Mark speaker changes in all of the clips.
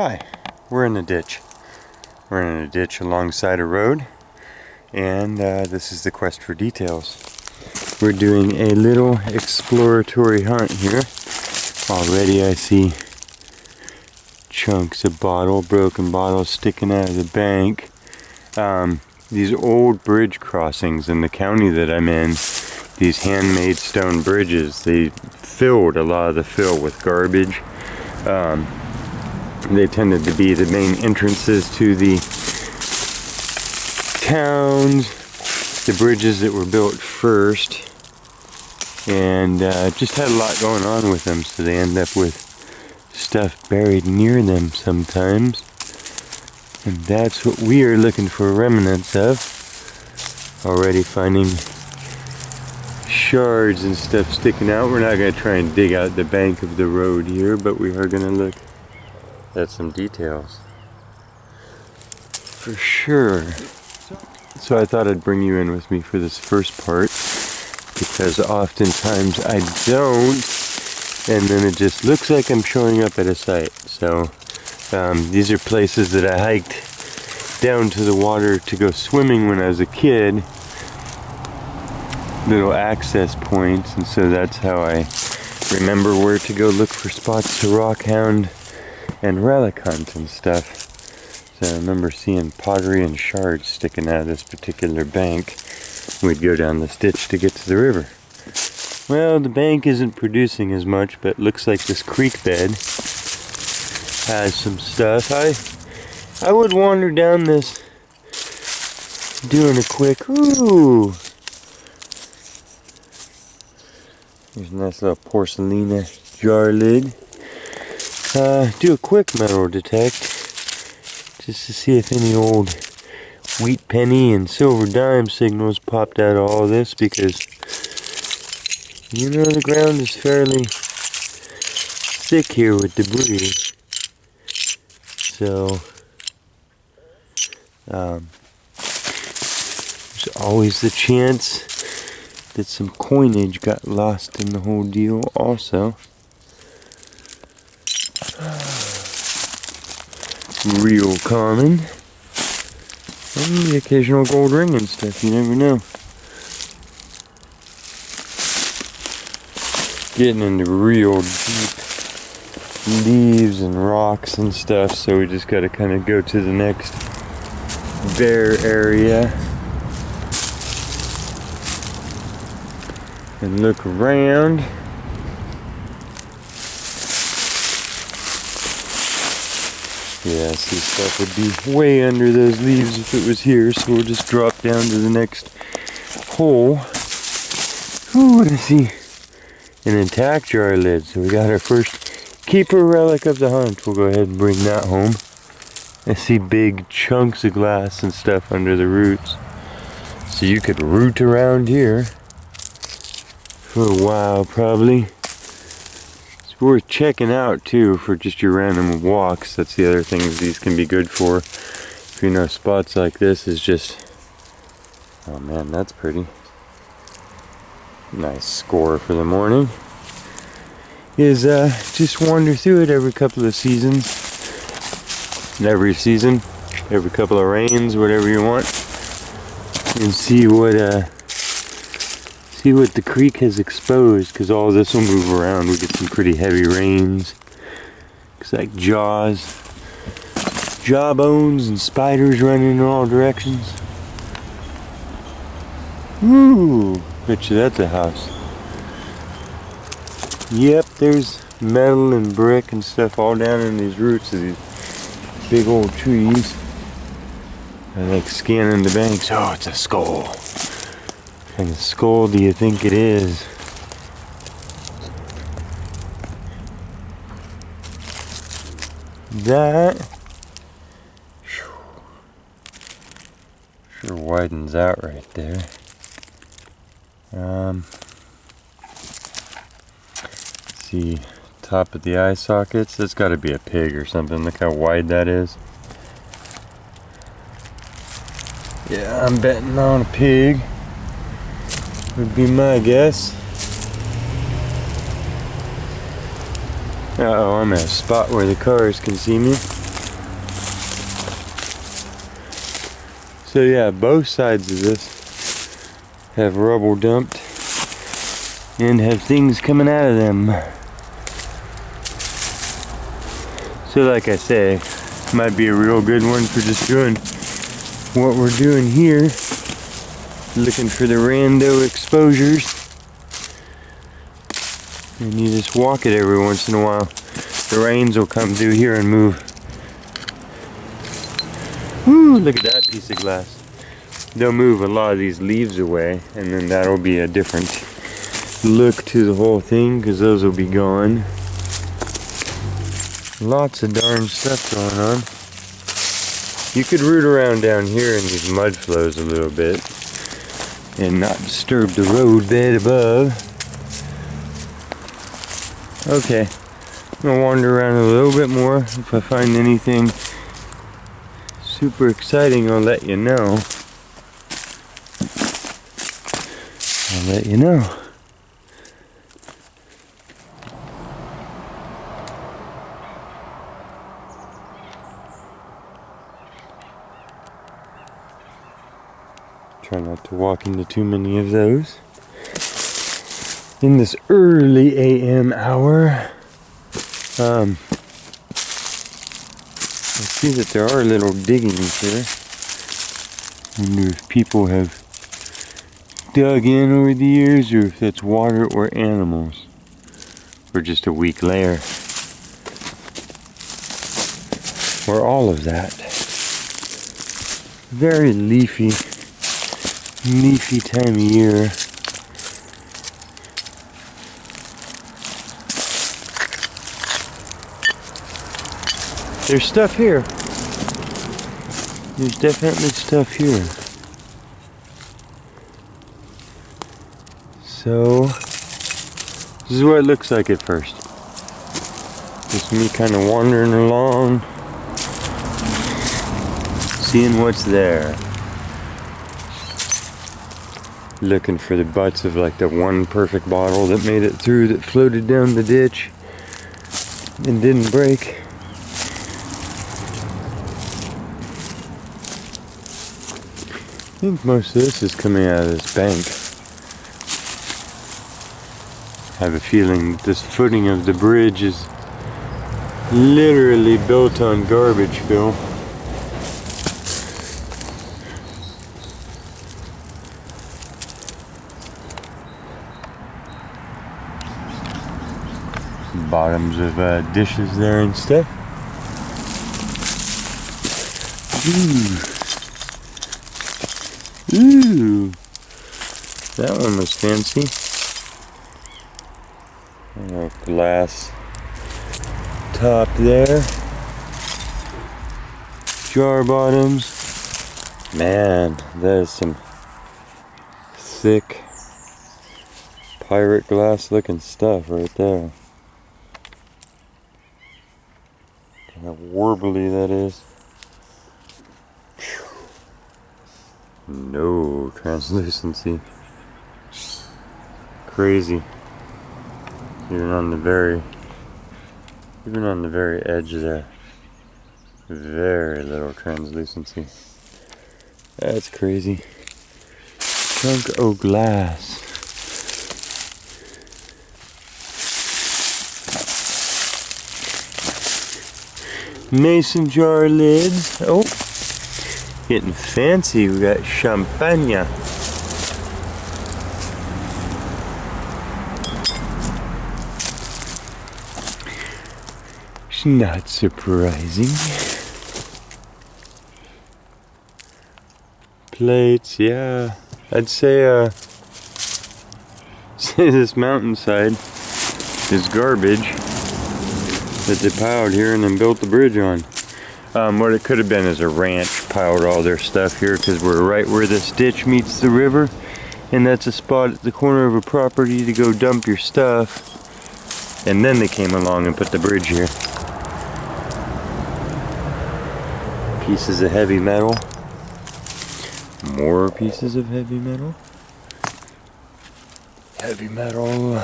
Speaker 1: Hi, we're in a ditch. We're in a ditch alongside a road, and this is the quest for details. We're doing a little exploratory hunt here. Already I see chunks of broken bottles sticking out of the bank. These old bridge crossings in the county that I'm in, these handmade stone bridges, they filled a lot of the fill with garbage. They tended to be the main entrances to the towns, the bridges that were built first, and just had a lot going on with them, so they end up with stuff buried near them sometimes. And that's what we are looking for remnants of. Already finding shards and stuff sticking out. We're not going to try and dig out the bank of the road here, but we are going to look at some details for sure. So I thought I'd bring you in with me for this first part, because oftentimes I don't, and then it just looks like I'm showing up at a site. So these are places that I hiked down to the water to go swimming when I was a kid, little access points, and so that's how I remember where to go look for spots to rock hound and relic hunt and stuff. So I remember seeing pottery and shards sticking out of this particular bank. We'd go down this ditch to get to the river. Well, the bank isn't producing as much, but it looks like this creek bed has some stuff. I would wander down this doing a quick, ooh. There's a nice little porcelain jar lid. Do a quick metal detect just to see if any old wheat penny and silver dime signals popped out of all this, because you know the ground is fairly thick here with debris. So there's always the chance that some coinage got lost in the whole deal also. Real common. And the occasional gold ring and stuff, you never know. Getting into real deep leaves and rocks and stuff, so we just gotta kind of go to the next bare area and look around. Yeah, see, stuff would be way under those leaves if it was here, so we'll just drop down to the next hole. Ooh, I see an intact jar lid, so we got our first keeper relic of the hunt. We'll go ahead and bring that home. I see big chunks of glass and stuff under the roots, so you could root around here for a while probably. It's worth checking out too for just your random walks. That's the other thing these can be good for. If you know spots like this is just, oh man, that's pretty. Nice score for the morning. Is just wander through it every couple of seasons. Every season, every couple of rains, whatever you want, and see what the creek has exposed, because all this will move around. We get some pretty heavy rains. Looks like jawbones and spiders running in all directions. Ooh, bet you that's a house. Yep, there's metal and brick and stuff all down in these roots of these big old trees. I like scanning the banks. Oh, it's a skull. What kind of skull do you think it is? That sure widens out right there. See, top of the eye sockets. That's got to be a pig or something. Look how wide that is. Yeah, I'm betting on a pig. Would be my guess. Uh-oh, I'm at a spot where the cars can see me. So yeah, both sides of this have rubble dumped and have things coming out of them. So like I say, might be a real good one for just doing what we're doing here. Looking for the rando exposures. And you just walk it every once in a while. The rains will come through here and move. Woo, look at that piece of glass. They'll move a lot of these leaves away, and then that'll be a different look to the whole thing, because those will be gone. Lots of darn stuff going on. You could root around down here in these mud flows a little bit and not disturb the road bed above. Okay, I'm gonna wander around a little bit more. If I find anything super exciting, I'll let you know. I'll let you know. Try not to walk into too many of those in this early AM hour. I see that there are little diggings here. Wonder if people have dug in over the years, or if that's water or animals, or just a weak layer, or all of that. Very leafy time of year. There's stuff here. There's definitely stuff here. So, this is what it looks like at first. Just me kind of wandering along, seeing what's there. Looking for the butts of like the one perfect bottle that made it through, that floated down the ditch and didn't break. I think most of this is coming out of this bank. I have a feeling that this footing of the bridge is literally built on garbage fill. Bottoms of dishes there and stuff. Ooh, that one was fancy. Oh, glass top there. Jar bottoms. Man, that is some thick pirate glass looking stuff right there. How warbly that is. No translucency. Crazy. Even on the very edge there. Very little translucency. That's crazy. Chunk of glass. Mason jar lids. Oh, getting fancy. We got champagne. It's not surprising. Plates, yeah. I'd say this mountainside is garbage that they piled here and then built the bridge on. What it could have been is a ranch piled all their stuff here, because we're right where this ditch meets the river, and that's a spot at the corner of a property to go dump your stuff, and then they came along and put the bridge here. Pieces of heavy metal. More pieces of heavy metal. Heavy metal.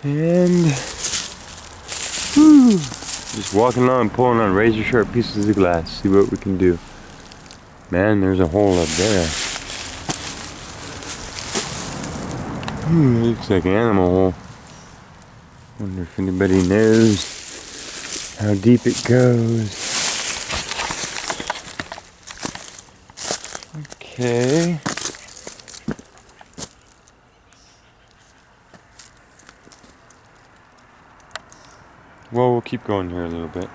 Speaker 1: And Just walking along, pulling on razor sharp pieces of glass, see what we can do. Man, there's a hole up there. Looks like an animal hole. Wonder if anybody knows how deep it goes. Okay. Well, we'll keep going here a little bit.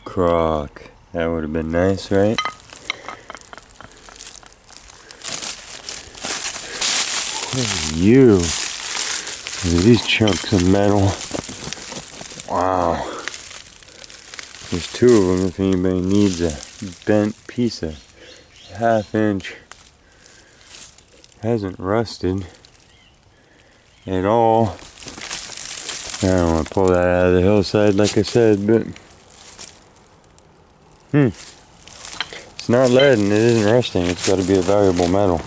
Speaker 1: Croc. That would have been nice, right? What are you? Look at these chunks of metal. Wow. There's two of them if anybody needs a bent piece of 1/2 inch. Hasn't rusted at all. I don't want to pull that out of the hillside like I said, but it's not lead and it isn't rusting. It's got to be a valuable metal.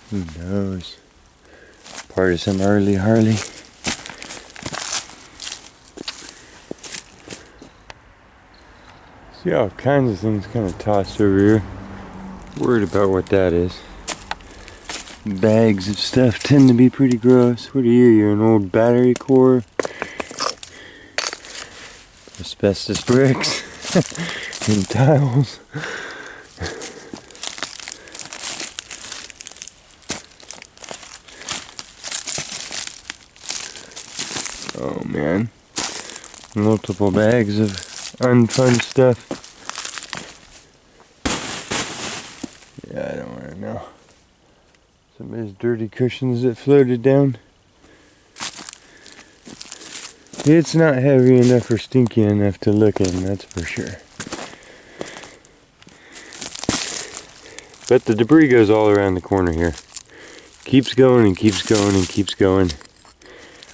Speaker 1: Who knows? Part of some early Harley. See all kinds of things kind of tossed over here. Worried about what that is. Bags of stuff tend to be pretty gross. What are you? You're an old battery core? Asbestos bricks? And tiles? Oh man. Multiple bags of unfun stuff. Yeah, I don't want to know. Some of those dirty cushions that floated down. It's not heavy enough or stinky enough to look in, that's for sure. But the debris goes all around the corner here. Keeps going and keeps going and keeps going.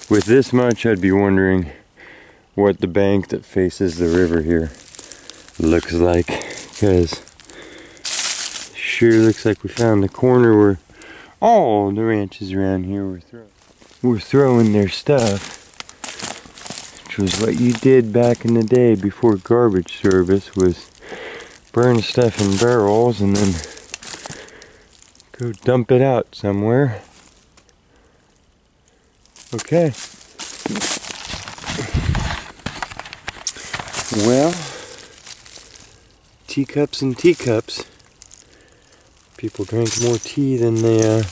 Speaker 1: With this much, I'd be wondering what the bank that faces the river here looks like, because sure looks like we found the corner where all the ranches around here were throwing their stuff, which was what you did back in the day before garbage service, was burn stuff in barrels and then go dump it out somewhere. Okay. Well, teacups and teacups. People drank more tea than they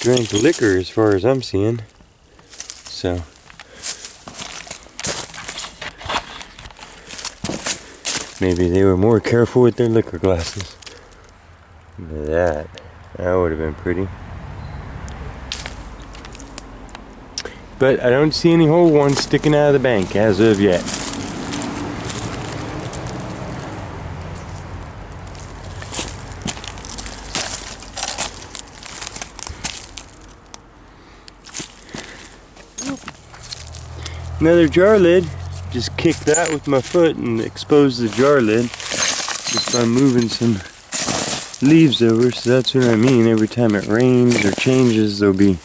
Speaker 1: drank liquor as far as I'm seeing. So, maybe they were more careful with their liquor glasses. That would have been pretty. But I don't see any whole ones sticking out of the bank as of yet. Another jar lid. Just kicked that with my foot and exposed the jar lid just by moving some leaves over. So that's what I mean. Every time it rains or changes, there'll be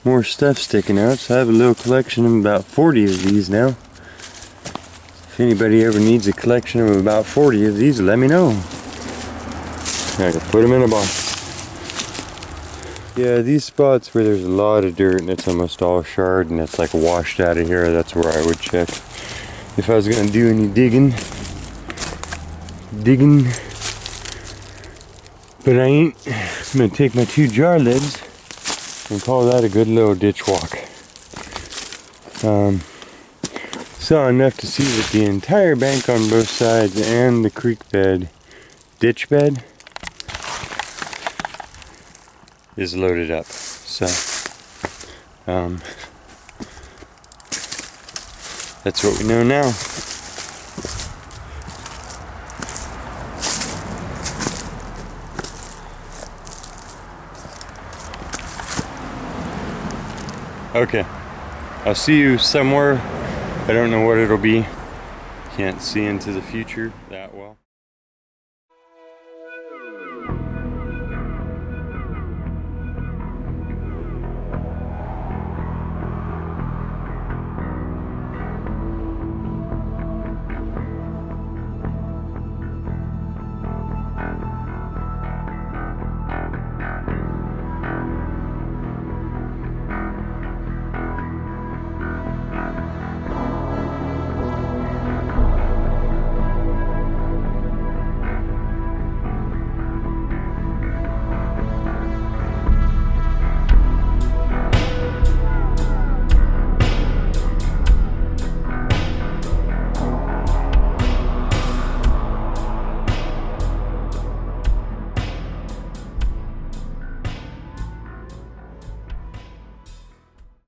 Speaker 1: more stuff sticking out. So I have a little collection of about 40 of these now. If anybody ever needs a collection of about 40 of these, let me know. I can put them in a box. Yeah, these spots where there's a lot of dirt and it's almost all shard and it's like washed out of here, that's where I would check. If I was gonna do any digging. But I ain't. I'm gonna take my 2 jar lids and call that a good little ditch walk. Saw enough to see that the entire bank on both sides and the creek bed, ditch bed, is loaded up. So, that's what we know now. Okay. I'll see you somewhere. I don't know what it'll be. Can't see into the future that well.